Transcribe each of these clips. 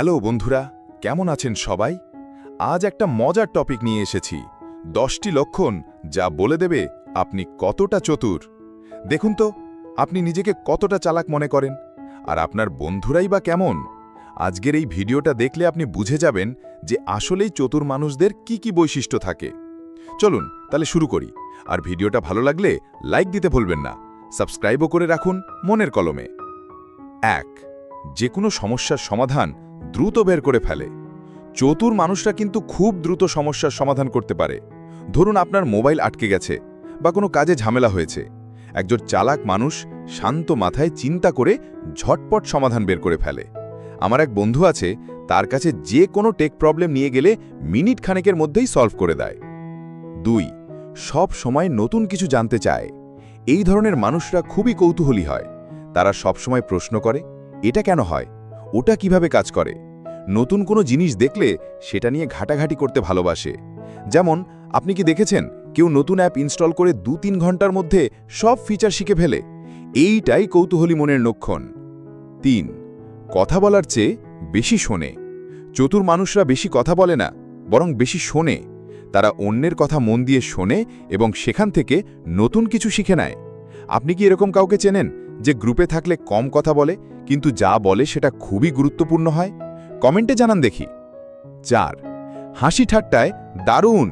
Hello বন্ধুরা, কেমন আছেন সবাই? আজ একটা মজার টপিক নিয়ে এসেছি, 10টি লক্ষণ যা বলে দেবে আপনি কতটা চতুর। দেখুন তো, আপনি নিজেকে কতটা চালাক মনে করেন, আর আপনার বন্ধুরাই বা কেমন। আজকের এই ভিডিওটা দেখলে আপনি বুঝে যাবেন যে আসলেই চতুর মানুষদের কি কি বৈশিষ্ট্য থাকে। চলুন তাহলে শুরু করি, আর ভিডিওটা ভালো লাগলে লাইক দিতে ভুলবেন না, সাবস্ক্রাইবও করে রাখুন মনের কলমে। 1. যে কোনো সমস্যার সমাধান দ্রুত বের করে ফেলে। চতুর মানুষরা কিন্তু খুব দ্রুত সমস্যার সমাধান করতে পারে। ধরুন আপনার মোবাইল আটকে গেছে বা কোনো কাজে ঝামেলা হয়েছে, একজন চালাক মানুষ শান্ত মাথায় চিন্তা করে ঝটপট সমাধান বের করে ফেলে। আমার এক বন্ধু আছে, তার কাছে যে কোনো টেক প্রবলেম নিয়ে গেলে মিনিট খানেকের মধ্যেই সলভ করে দেয়। 2. সব সময় নতুন কিছু জানতে চায়। এই ধরনের মানুষরা খুবই কৌতূহলী হয়। তারা সব সময় প্রশ্ন করে, এটা কেন হয়, ওটা কিভাবে কাজ করে। নতুন কোনো জিনিস দেখলে সেটা নিয়ে ঘাটাঘাটি করতে ভালোবাসে। যেমন আপনি কি দেখেছেন কেউ নতুন অ্যাপ ইনস্টল করে 2-3 ঘন্টার মধ্যে সব ফিচার শিখে ফেলে? এইটাই কৌতূহলী মনের লক্ষণ। 3. কথা বলার চেয়ে বেশি শোনে। চতুর মানুষরা বেশি কথা বলে না, বরং বেশি শোনে। তারা অন্যের কথা মন দিয়ে শোনে এবং সেখান থেকে নতুন কিছু শিখে নেয়। আপনি কি এরকম কাউকে চেনেন যে গ্রুপে থাকলে কম কথা বলে, কিন্তু যা বলে সেটা খুবই গুরুত্বপূর্ণ হয়? কমেন্টে জানান দেখি। 4. হাসি ঠাট্টায় দারুণ।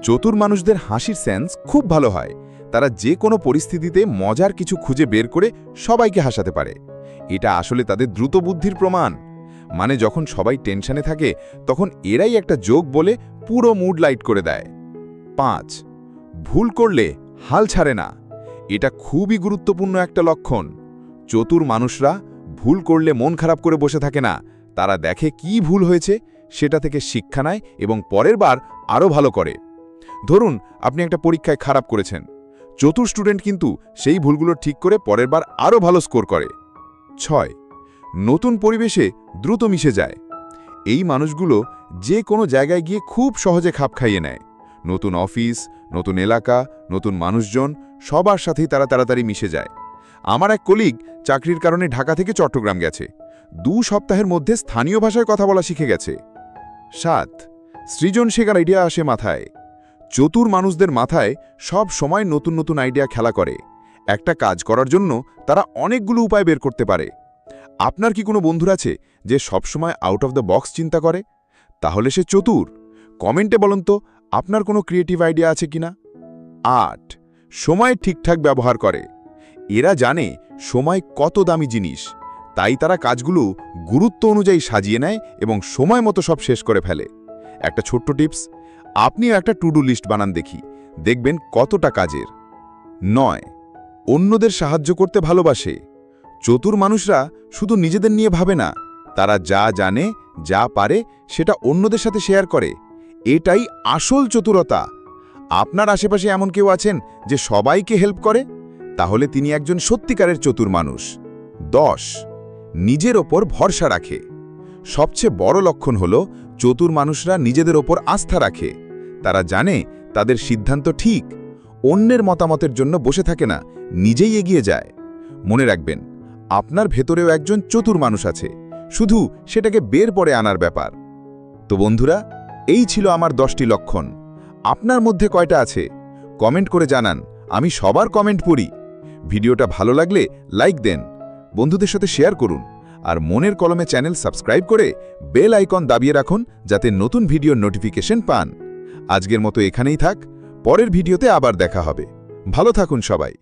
চতুর মানুষদের হাসির সেন্স খুব ভালো হয়। তারা যে কোনো পরিস্থিতিতে মজার কিছু খুঁজে বের করে সবাইকে হাসাতে পারে। এটা আসলে তাদের দ্রুত বুদ্ধির প্রমাণ। মানে যখন সবাই টেনশনে থাকে, তখন এরাই একটা জোক বলে পুরো মুড লাইট করে দেয়। 5. ভুল করলে হাল ছাড়ে না। এটা খুবই গুরুত্বপূর্ণ একটা লক্ষণ। চতুর মানুষরা ভুল করলে মন খারাপ করে বসে থাকে না। তারা দেখে কি ভুল হয়েছে, সেটা থেকে শিক্ষা নেয় এবং পরের বার আরও ভালো করে। ধরুন আপনি একটা পরীক্ষায় খারাপ করেছেন, চতুর স্টুডেন্ট কিন্তু সেই ভুলগুলো ঠিক করে পরের বার আরও ভালো স্কোর করে। 6. নতুন পরিবেশে দ্রুত মিশে যায়। এই মানুষগুলো যে কোনো জায়গায় গিয়ে খুব সহজে খাপ খাইয়ে নেয়। নতুন অফিস, নতুন এলাকা, নতুন মানুষজন, সবার সাথেই তারা তাড়াতাড়ি মিশে যায়। আমার এক কলিগ চাকরির কারণে ঢাকা থেকে চট্টগ্রাম গেছে। 2 সপ্তাহের মধ্যে স্থানীয় ভাষায় কথা বলা শিখে গেছে। 7. সৃজনশীল আইডিয়া আসে মাথায়। চতুর মানুষদের মাথায় সব সময় নতুন নতুন আইডিয়া খেলা করে। একটা কাজ করার জন্য তারা অনেকগুলো উপায় বের করতে পারে। আপনার কি কোনো বন্ধু আছে যে সবসময় আউট অফ দ্য বক্স চিন্তা করে? তাহলে সে চতুর। কমেন্টে বলুন তো আপনার কোনো ক্রিয়েটিভ আইডিয়া আছে কিনা। 8. সময় ঠিকঠাক ব্যবহার করে। এরা জানে সময় কত দামি জিনিস, তাই তারা কাজগুলো গুরুত্ব অনুযায়ী সাজিয়ে নেয় এবং সময় মতো সব শেষ করে ফেলে। একটা ছোট্ট টিপস, আপনিও একটা টু ডু লিস্ট বানান দেখি, দেখবেন কতটা কাজের। 9. অন্যদের সাহায্য করতে ভালোবাসে। চতুর মানুষরা শুধু নিজেদের নিয়ে ভাবে না, তারা যা জানে, যা পারে সেটা অন্যদের সাথে শেয়ার করে। এটাই আসল চতুরতা। আপনার আশেপাশে এমন কেউ আছেন যে সবাইকে হেল্প করে? তাহলে তিনি একজন সত্যিকারের চতুর মানুষ। 10. নিজের ওপর ভরসা রাখে। সবচেয়ে বড় লক্ষণ হল চতুর মানুষরা নিজেদের ওপর আস্থা রাখে। তারা জানে তাদের সিদ্ধান্ত ঠিক। অন্যের মতামতের জন্য বসে থাকে না, নিজেই এগিয়ে যায়। মনে রাখবেন, আপনার ভেতরেও একজন চতুর মানুষ আছে, শুধু সেটাকে বের পরে আনার ব্যাপার। তো বন্ধুরা, এই ছিল আমার 10টি লক্ষণ। আপনার মধ্যে কয়টা আছে? কমেন্ট করে জানান, আমি সবার কমেন্ট পড়ি। ভিডিওটা ভালো লাগলে লাইক দেন, বন্ধুদের সাথে শেয়ার করুন, আর মনের কলমে চ্যানেল সাবস্ক্রাইব করে বেল আইকন দাবিয়ে রাখুন যাতে নতুন ভিডিওর নোটিফিকেশন পান। আজকের মতো এখানেই থাক, পরের ভিডিওতে আবার দেখা হবে। ভালো থাকুন সবাই।